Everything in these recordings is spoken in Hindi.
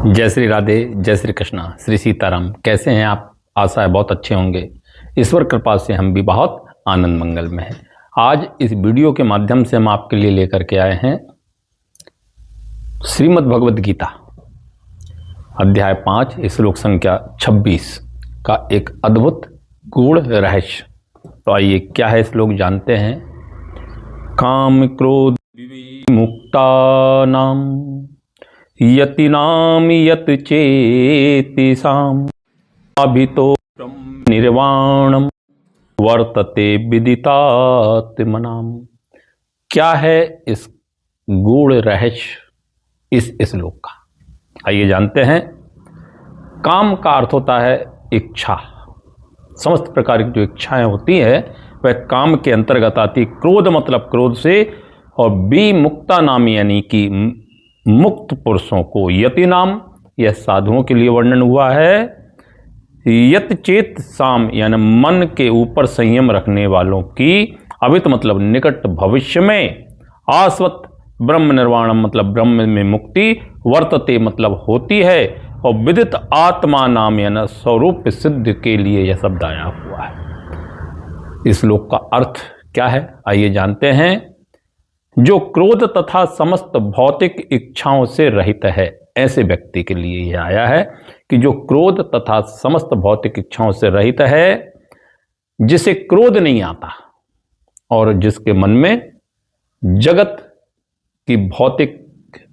जय श्री राधे, जय श्री कृष्णा, श्री सीताराम। कैसे हैं आप? आशा है बहुत अच्छे होंगे। ईश्वर कृपा से हम भी बहुत आनंद मंगल में हैं। आज इस वीडियो के माध्यम से हम आपके लिए लेकर के आए हैं श्रीमद् भगवद गीता अध्याय 5 श्लोक संख्या 26 का एक अद्भुत गूढ़ रहस्य। तो आइए क्या है श्लोक जानते हैं। काम क्रोध विमुक्तानां यतिनाम यत चेतिसाम अभितो निर्वाणम वर्तते विदितात्मनाम। क्या है इस गूढ़ रहस्य इस श्लोक का, आइए जानते हैं। काम का अर्थ होता है इच्छा। समस्त प्रकार की जो इच्छाएं होती है वह काम के अंतर्गत आती। क्रोध मतलब क्रोध से, और विमुक्ता नाम यानी कि मुक्त पुरुषों को। यति नाम यह साधुओं के लिए वर्णन हुआ है। यत चेत साम यानी मन के ऊपर संयम रखने वालों की। अभित मतलब निकट भविष्य में। आस्वत ब्रह्म निर्वाणम मतलब ब्रह्म में मुक्ति। वर्तते मतलब होती है। और विदित आत्मा नाम यानी स्वरूप सिद्ध के लिए यह शब्द आया हुआ है। इस श्लोक का अर्थ क्या है आइए जानते हैं। जो क्रोध तथा समस्त भौतिक इच्छाओं से रहित है, ऐसे व्यक्ति के लिए यह आया है कि जो क्रोध तथा समस्त भौतिक इच्छाओं से रहित है, जिसे क्रोध नहीं आता और जिसके मन में जगत की भौतिक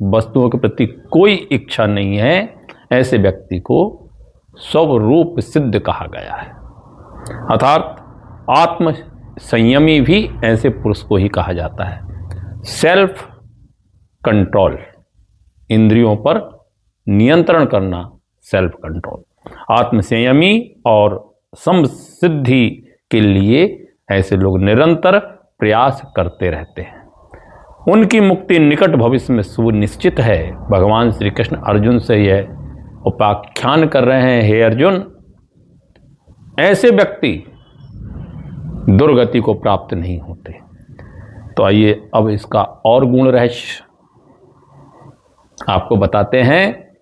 वस्तुओं के प्रति कोई इच्छा नहीं है, ऐसे व्यक्ति को स्वरूप सिद्ध कहा गया है। अर्थात आत्म संयमी भी ऐसे पुरुष को ही कहा जाता है। सेल्फ कंट्रोल, इंद्रियों पर नियंत्रण करना, सेल्फ कंट्रोल। आत्मसंयमी और समसिद्धि के लिए ऐसे लोग निरंतर प्रयास करते रहते हैं। उनकी मुक्ति निकट भविष्य में सुनिश्चित है। भगवान श्री कृष्ण अर्जुन से यह उपाख्यान कर रहे हैं। हे अर्जुन, ऐसे व्यक्ति दुर्गति को प्राप्त नहीं होते। तो आइए अब इसका और गुण रहस्य आपको बताते हैं।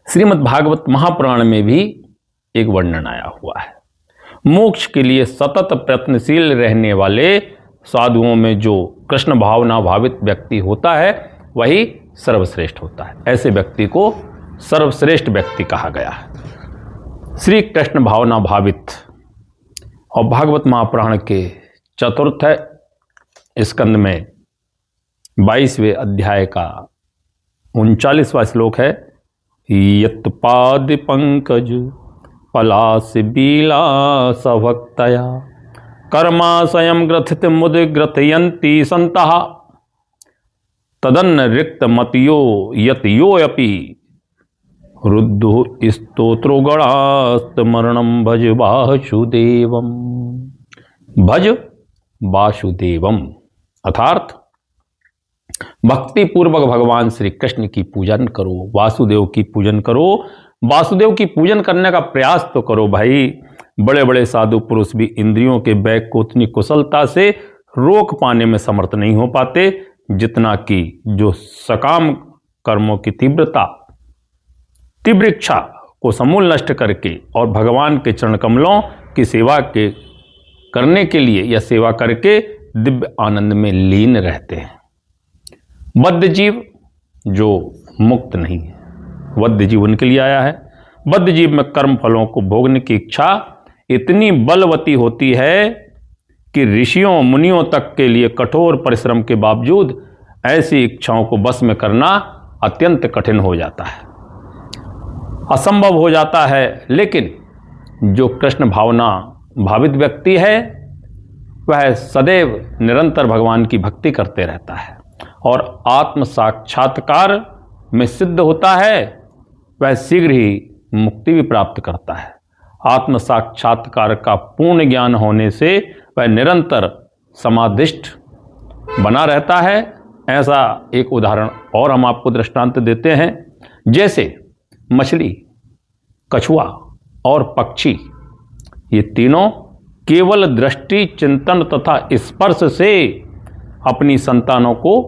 श्रीमद् भागवत महापुराण में भी एक वर्णन आया हुआ है। मोक्ष के लिए सतत प्रयत्नशील रहने वाले साधुओं में जो कृष्ण भावना भावित व्यक्ति होता है वही सर्वश्रेष्ठ होता है। ऐसे व्यक्ति को सर्वश्रेष्ठ व्यक्ति कहा गया है। श्री कृष्ण भावना भावित। और भागवत महापुराण के चतुर्थ स्कंद में 22वें अध्याय का 39वां श्लोक है। यत पाद पंकज पलास बिलास भक्तया कर्माशयम ग्रथित मुद ग्रथयन्ति संतः तदन्न रिक्त मतियो यतियोऽपि रुद्धु स्तोत्रो गणास्त मरणम भज वासुदेवम। भज वासुदेवम अर्थात भक्ति पूर्वक भगवान श्री कृष्ण की पूजन करो, वासुदेव की पूजन करो। वासुदेव की पूजन करने का प्रयास तो करो भाई। बड़े बड़े साधु पुरुष भी इंद्रियों के बैग को उतनी कुशलता से रोक पाने में समर्थ नहीं हो पाते जितना कि जो सकाम कर्मों की तीव्र इच्छा को समूल नष्ट करके और भगवान के चरण कमलों की सेवा के करने के लिए या सेवा करके दिव्य आनंद में लीन रहते हैं। बद्ध जीव जो मुक्त नहीं है, बद्ध जीव उनके लिए आया है। बद्ध जीव में कर्म फलों को भोगने की इच्छा इतनी बलवती होती है कि ऋषियों मुनियों तक के लिए कठोर परिश्रम के बावजूद ऐसी इच्छाओं को बस में करना अत्यंत कठिन हो जाता है, असंभव हो जाता है। लेकिन जो कृष्ण भावना भावित व्यक्ति है वह सदैव निरंतर भगवान की भक्ति करते रहता है और आत्म साक्षात्कार में सिद्ध होता है। वह शीघ्र ही मुक्ति भी प्राप्त करता है। आत्म साक्षात्कार का पूर्ण ज्ञान होने से वह निरंतर समाधिष्ठ बना रहता है। ऐसा एक उदाहरण और हम आपको दृष्टांत देते हैं। जैसे मछली, कछुआ और पक्षी, ये तीनों केवल दृष्टि, चिंतन तथा स्पर्श से अपनी संतानों को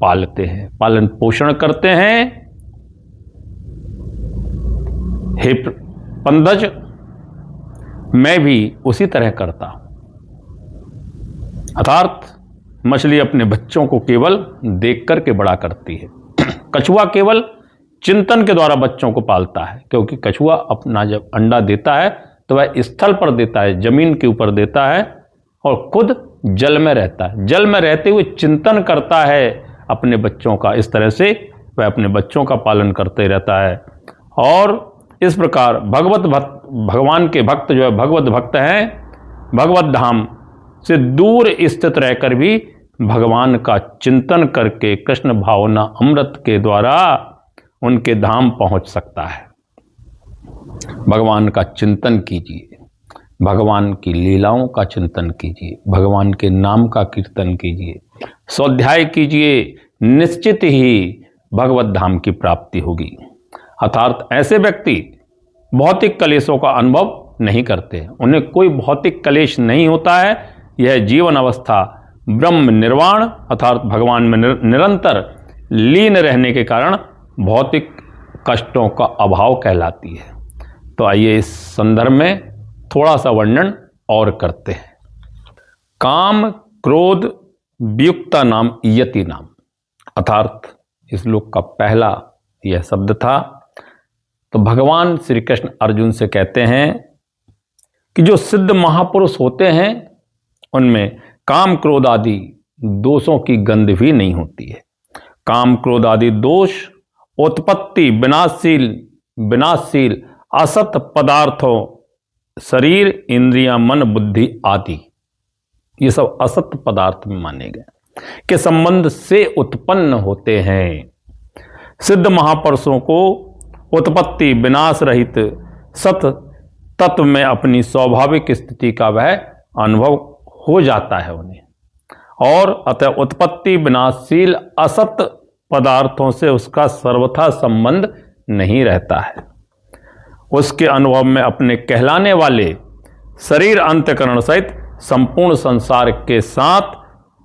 पालते हैं, पालन पोषण करते हैं। हे पंकज, मैं भी उसी तरह करता हूं। अर्थात मछली अपने बच्चों को केवल देख करके बड़ा करती है, कछुआ केवल चिंतन के द्वारा बच्चों को पालता है, क्योंकि कछुआ अपना जब अंडा देता है तो वह स्थल पर देता है, जमीन के ऊपर देता है और खुद जल में रहता है। जल में रहते हुए चिंतन करता है अपने बच्चों का। इस तरह से वह अपने बच्चों का पालन करते रहता है। और इस प्रकार भगवान के भक्त जो है भगवत भक्त हैं, भगवत धाम से दूर स्थित रहकर भी भगवान का चिंतन करके कृष्ण भावना अमृत के द्वारा उनके धाम पहुंच सकता है। भगवान का चिंतन कीजिए, भगवान की लीलाओं का चिंतन कीजिए, भगवान के नाम का कीर्तन कीजिए, स्वाध्याय कीजिए, निश्चित ही भगवत धाम की प्राप्ति होगी। अर्थात ऐसे व्यक्ति भौतिक कलेशों का अनुभव नहीं करते, उन्हें कोई भौतिक कलेश नहीं होता है। यह जीवन अवस्था ब्रह्म निर्वाण अर्थात भगवान में निरंतर लीन रहने के कारण भौतिक कष्टों का अभाव कहलाती है। तो आइए इस संदर्भ में थोड़ा सा वर्णन और करते हैं। काम क्रोध वियुक्ता नाम यति नाम, अर्थात इस श्लोक का पहला यह शब्द था। तो भगवान श्री कृष्ण अर्जुन से कहते हैं कि जो सिद्ध महापुरुष होते हैं उनमें काम क्रोध आदि दोषों की गंध भी नहीं होती है। काम क्रोध आदि दोष उत्पत्ति विनाशशील असत पदार्थों, शरीर इंद्रियां मन बुद्धि आदि, ये सब असत पदार्थ में माने गए के संबंध से उत्पन्न होते हैं। सिद्ध महापुरुषों को उत्पत्ति विनाश रहित सत तत्व में अपनी स्वाभाविक स्थिति का वह अनुभव हो जाता है उन्हें, और अतः उत्पत्ति विनाशशील असत पदार्थों से उसका सर्वथा संबंध नहीं रहता है। उसके अनुभव में अपने कहलाने वाले शरीर अंतःकरण सहित संपूर्ण संसार के साथ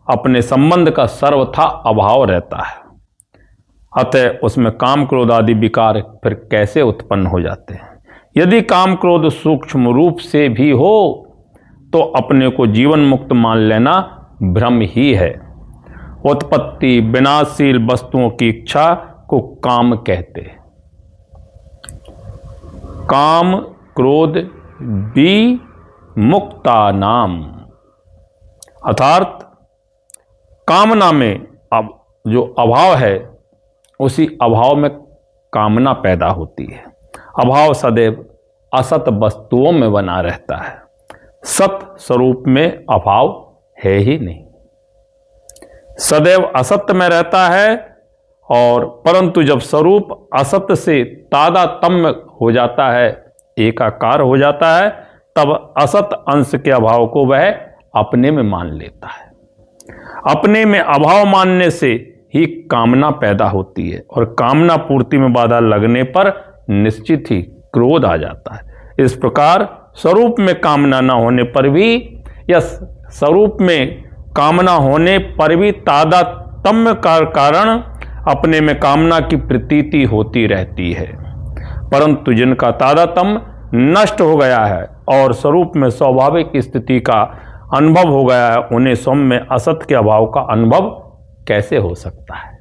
अपने संबंध का सर्वथा अभाव रहता है। अतः उसमें काम क्रोध आदि विकार फिर कैसे उत्पन्न हो जाते हैं? यदि काम क्रोध सूक्ष्म रूप से भी हो तो अपने को जीवन मुक्त मान लेना भ्रम ही है। उत्पत्ति विनाशशील वस्तुओं की इच्छा को काम कहते हैं। काम क्रोध विमुक्ता नाम, अर्थात कामना में अब जो अभाव है उसी अभाव में कामना पैदा होती है। अभाव सदैव असत वस्तुओं में बना रहता है, सत स्वरूप में अभाव है ही नहीं, सदैव असत्य में रहता है। और परंतु जब स्वरूप असत्य से तादात्म्य हो जाता है, एकाकार हो जाता है, तब असत अंश के अभाव को वह अपने में मान लेता है। अपने में अभाव मानने से ही कामना पैदा होती है, और कामना पूर्ति में बाधा लगने पर निश्चित ही क्रोध आ जाता है। इस प्रकार स्वरूप में कामना न होने पर भी या स्वरूप में कामना होने पर भी तादात्म्य का कारण अपने में कामना की प्रतीति होती रहती है। परंतु जिनका तादात्म्य नष्ट हो गया है और स्वरूप में स्वाभाविक स्थिति का अनुभव हो गया है, उन्हें स्वयं में असत के अभाव का अनुभव कैसे हो सकता है?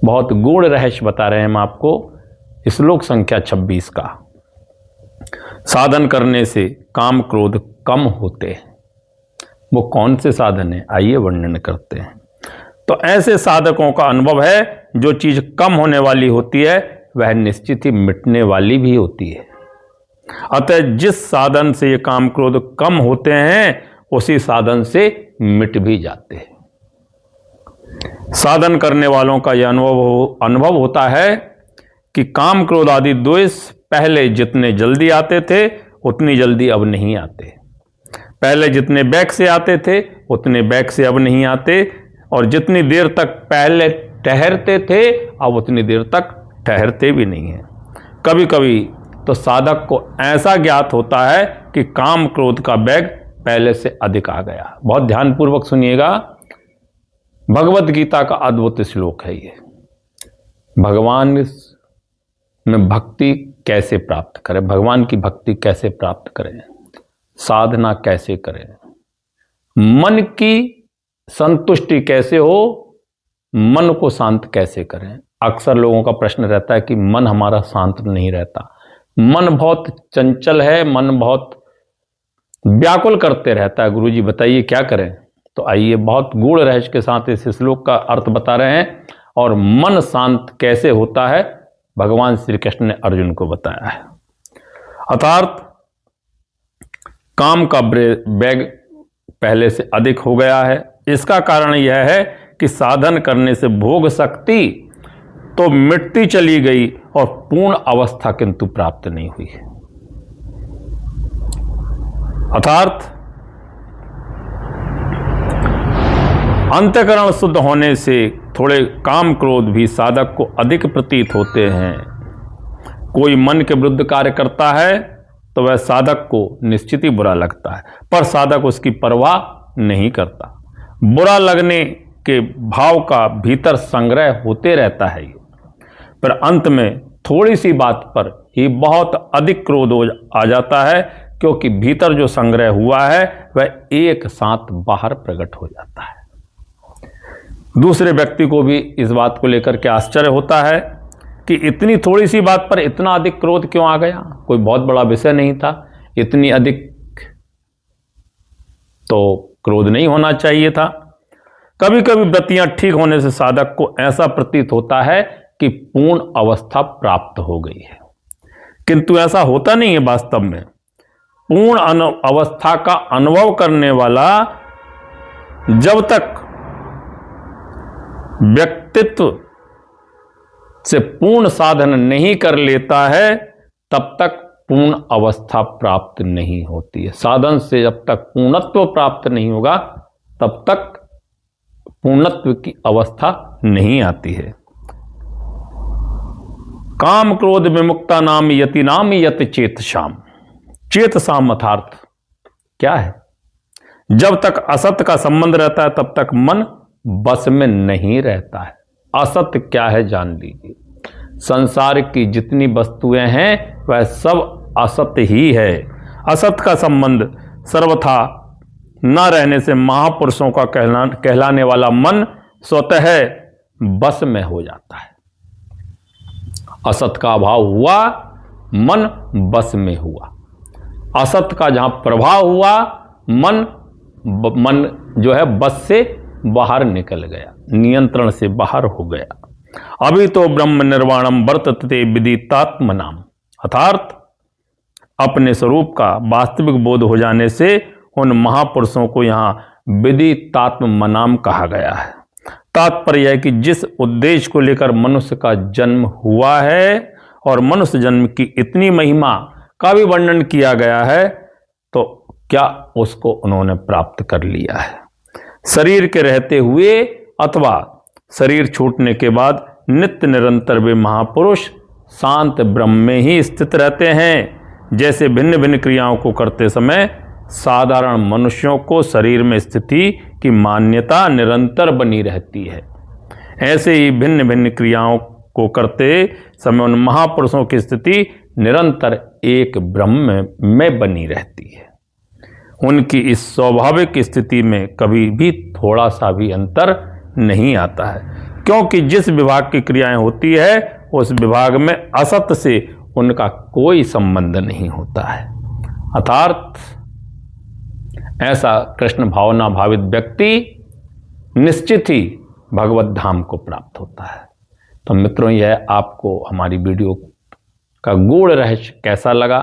बहुत गूढ़ रहस्य बता रहे हैं हम आपको। श्लोक संख्या 26 का, साधन करने से काम क्रोध कम होते हैं। वो कौन से साधन है, आइए वर्णन करते हैं। तो ऐसे साधकों का अनुभव है जो चीज कम होने वाली होती है वह निश्चित ही मिटने वाली भी होती है। अतः जिस साधन से ये काम क्रोध कम होते हैं उसी साधन से मिट भी जाते हैं। साधन करने वालों का यह अनुभव होता है कि काम क्रोध आदि द्वेष पहले जितने जल्दी आते थे उतनी जल्दी अब नहीं आते। पहले जितने वेग से आते थे उतने वेग से अब नहीं आते, और जितनी देर तक पहले ठहरते थे अब उतनी देर तक ठहरते भी नहीं हैं। कभी कभी तो साधक को ऐसा ज्ञात होता है कि काम क्रोध का वेग पहले से अधिक आ गया। बहुत ध्यानपूर्वक सुनिएगा, भगवत गीता का अद्भुत श्लोक है ये। भगवान में भक्ति कैसे प्राप्त करें, भगवान की भक्ति कैसे प्राप्त करें, साधना कैसे करें, मन की संतुष्टि कैसे हो, मन को शांत कैसे करें। अक्सर लोगों का प्रश्न रहता है कि मन हमारा शांत नहीं रहता, मन बहुत चंचल है, मन बहुत व्याकुल करते रहता है, गुरुजी बताइए क्या करें। तो आइए बहुत गूढ़ रहस्य के साथ इस श्लोक का अर्थ बता रहे हैं और मन शांत कैसे होता है भगवान श्री कृष्ण ने अर्जुन को बताया है। अर्थात काम का वेग पहले से अधिक हो गया है। इसका कारण यह है कि साधन करने से भोग शक्ति तो मिटती चली गई और पूर्ण अवस्था किंतु प्राप्त नहीं हुई। अर्थात अंतःकरण शुद्ध होने से थोड़े काम क्रोध भी साधक को अधिक प्रतीत होते हैं। कोई मन के विरुद्ध कार्य करता है तो वह साधक को निश्चित ही बुरा लगता है, पर साधक उसकी परवाह नहीं करता। बुरा लगने के भाव का भीतर संग्रह होते रहता है, पर अंत में थोड़ी सी बात पर ही बहुत अधिक क्रोध आ जाता है, क्योंकि भीतर जो संग्रह हुआ है वह एक साथ बाहर प्रकट हो जाता है। दूसरे व्यक्ति को भी इस बात को लेकर के आश्चर्य होता है कि इतनी थोड़ी सी बात पर इतना अधिक क्रोध क्यों आ गया, कोई बहुत बड़ा विषय नहीं था, इतनी अधिक तो क्रोध नहीं होना चाहिए था। कभी कभी व्रतियां ठीक होने से साधक को ऐसा प्रतीत होता है कि पूर्ण अवस्था प्राप्त हो गई है, किंतु ऐसा होता नहीं है। वास्तव में पूर्ण अवस्था का अनुभव करने वाला जब तक व्यक्तित्व से पूर्ण साधन नहीं कर लेता है तब तक पूर्ण अवस्था प्राप्त नहीं होती है। साधन से जब तक पूर्णत्व प्राप्त नहीं होगा तब तक पूर्णत्व की अवस्था नहीं आती है। काम क्रोध विमुक्ता नाम यति नाम यत चेत शाम। चेत शाम अर्थात क्या है? जब तक असत का संबंध रहता है तब तक मन बस में नहीं रहता है। असत्य क्या है जान लीजिए। संसार की जितनी वस्तुएं हैं वह सब असत्य ही है। असत्य का संबंध सर्वथा न रहने से महापुरुषों का कहलाने वाला मन स्वतः बस में हो जाता है। असत का अभाव हुआ, मन बस में हुआ। असत का जहां प्रभाव हुआ, मन जो है बस से बाहर निकल गया, नियंत्रण से बाहर हो गया। अभी तो ब्रह्म निर्वाणम वर्तते विदितात्मनाम। अर्थात अपने स्वरूप का वास्तविक बोध हो जाने से उन महापुरुषों को यहाँ विदितात्मनाम कहा गया है। तात्पर्य है कि जिस उद्देश्य को लेकर मनुष्य का जन्म हुआ है और मनुष्य जन्म की इतनी महिमा का भी वर्णन किया गया है, तो क्या उसको उन्होंने प्राप्त कर लिया है। शरीर के रहते हुए अथवा शरीर छूटने के बाद नित्य निरंतर वे महापुरुष शांत ब्रह्म में ही स्थित रहते हैं। जैसे भिन्न भिन्न क्रियाओं को करते समय साधारण मनुष्यों को शरीर में स्थिति की मान्यता निरंतर बनी रहती है, ऐसे ही भिन्न भिन्न क्रियाओं को करते समय उन महापुरुषों की स्थिति निरंतर एक ब्रह्म में बनी रहती है। उनकी इस स्वाभाविक स्थिति में कभी भी थोड़ा सा भी अंतर नहीं आता है, क्योंकि जिस विभाग की क्रियाएं होती है उस विभाग में असत से उनका कोई संबंध नहीं होता है। अर्थात ऐसा कृष्ण भावना भावित व्यक्ति निश्चित ही भगवत धाम को प्राप्त होता है। तो मित्रों, यह आपको हमारी वीडियो का गूढ़ रहस्य कैसा लगा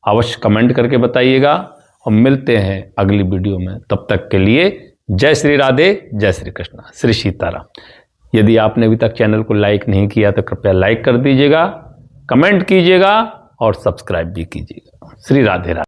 अवश्य कमेंट करके बताइएगा और मिलते हैं अगली वीडियो में। तब तक के लिए जय श्री राधे, जय श्री कृष्ण, श्री सीताराम। यदि आपने अभी तक चैनल को लाइक नहीं किया तो कृपया लाइक कर दीजिएगा, कमेंट कीजिएगा और सब्सक्राइब भी कीजिएगा। श्री राधे राधे।